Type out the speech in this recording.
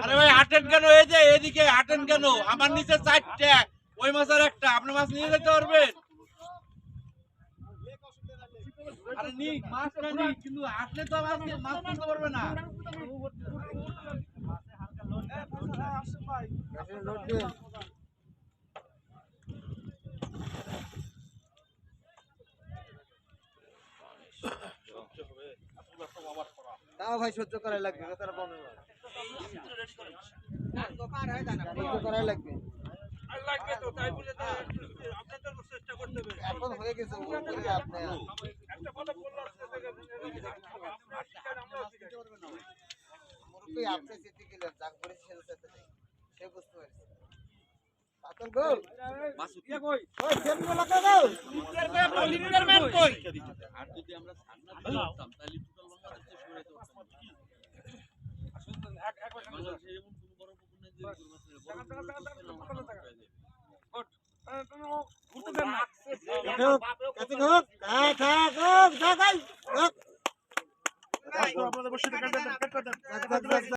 আরে ভাই হাটেন কেন? এই যে এদিকে হাটেন কেন? আমার নিচে 4টা, ওই মাছের একটা। আপনি মাছ নিয়ে যেতে পারবেন? আরে নি মাছটা নি, কিন্তু হাটলে তো মাছ নিতে পারবে না। তাও ভাই সহ্য করাই লাগবে, করাই লাগবে। এখন হয়ে গেছে আপনি যেতে গেলেন যাক করে সে বুঝতে পারছি। আর যদি আমরা সামনে দিতাম তাহলে টোটাল বাংলাদেশে